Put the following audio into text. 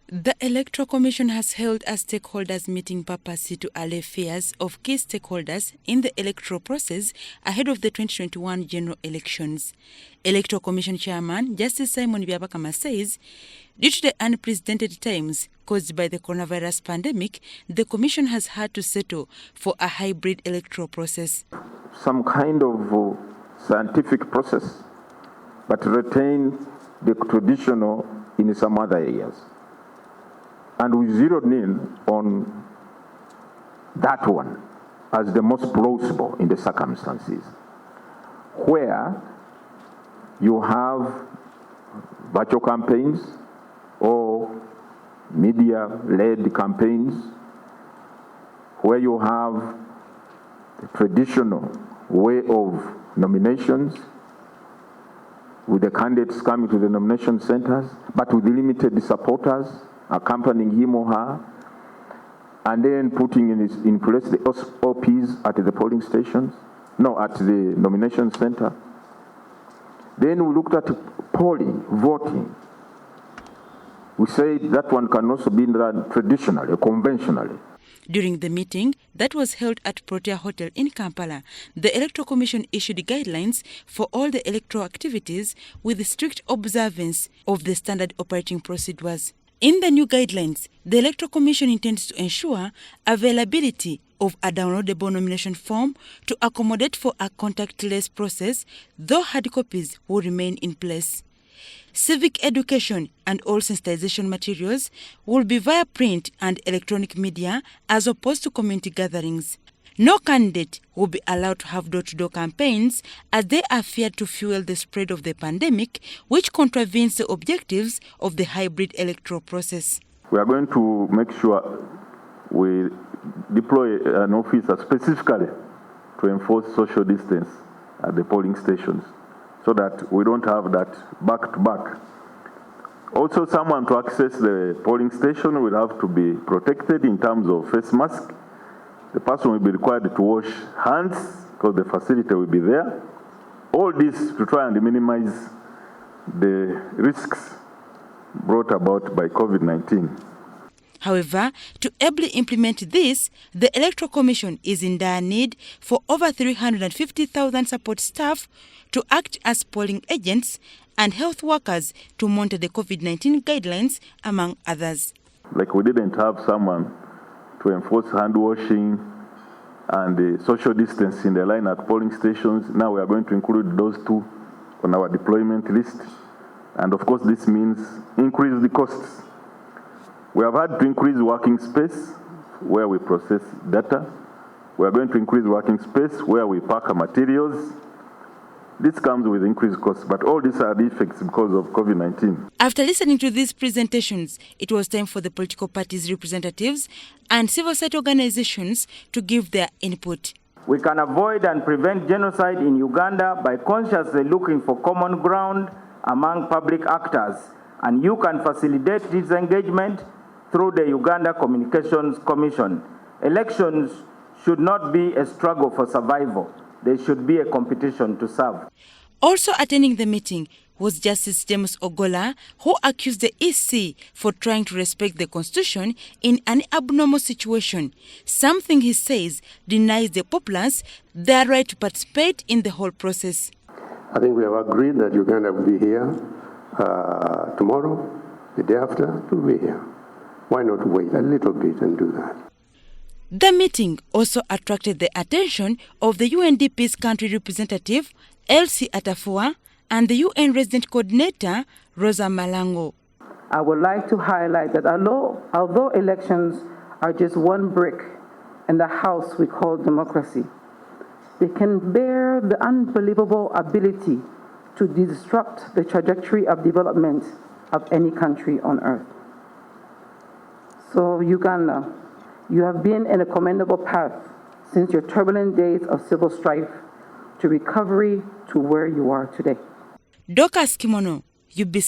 The Electoral Commission has held a stakeholders meeting purposely to allay fears of key stakeholders in the electoral process ahead of the 2021 general elections. Electoral Commission Chairman Justice Simon Byabakama says, due to the unprecedented times caused by the coronavirus pandemic, the Commission has had to settle for a hybrid electoral process. Some kind of scientific process, but retain the traditional in some other areas. And we zeroed in on that one as the most plausible in the circumstances, where you have virtual campaigns or media-led campaigns, where you have the traditional way of nominations, with the candidates coming to the nomination centers, but with limited supporters accompanying him or her, and then putting in place the OPs at the polling stations, at the nomination center. Then we looked at polling, voting. We said that one can also be done traditionally, conventionally. During the meeting that was held at Protea Hotel in Kampala, the Electoral Commission issued guidelines for all the electoral activities with strict observance of the standard operating procedures. In the new guidelines, the Electoral Commission intends to ensure availability of a downloadable nomination form to accommodate for a contactless process, though hard copies will remain in place. Civic education and all sensitization materials will be via print and electronic media as opposed to community gatherings. No candidate will be allowed to have door-to-door campaigns as they are feared to fuel the spread of the pandemic, which contravenes the objectives of the hybrid electoral process. We are going to make sure we deploy an officer specifically to enforce social distance at the polling stations, so that we don't have that back-to-back. Also, someone to access the polling station will have to be protected in terms of face mask. The person will be required to wash hands because the facility will be there. All this to try and minimize the risks brought about by COVID-19. However, to ably implement this, the Electoral Commission is in dire need for over 350,000 support staff to act as polling agents and health workers to monitor the COVID-19 guidelines, among others. Like we didn't have someone to enforce hand washing and the social distance in the line at polling stations. Now we are going to include those two on our deployment list. And of course, this means increase the costs. We have had to increase working space where we process data. We are going to increase working space where we pack our materials. This comes with increased costs, but all these are the effects because of COVID-19. After listening to these presentations, it was time for the political parties' representatives and civil society organizations to give their input. We can avoid and prevent genocide in Uganda by consciously looking for common ground among public actors, and you can facilitate this engagement through the Uganda Communications Commission. Elections should not be a struggle for survival. They should be a competition to serve. Also attending the meeting was Justice James Ogola, who accused the EC for trying to respect the Constitution in an abnormal situation, something he says denies the populace their right to participate in the whole process. I think we have agreed that Uganda will be here tomorrow, the day after, to be here. Why not wait a little bit and do that? The meeting also attracted the attention of the UNDP's country representative, Elsie Atafua, and the UN resident coordinator, Rosa Malango. I would like to highlight that although elections are just one brick in the house we call democracy, they can bear the unbelievable ability to disrupt the trajectory of development of any country on earth. So Uganda, you have been in a commendable path since your turbulent days of civil strife to recovery to where you are today. Dorcas Kimono, UBC.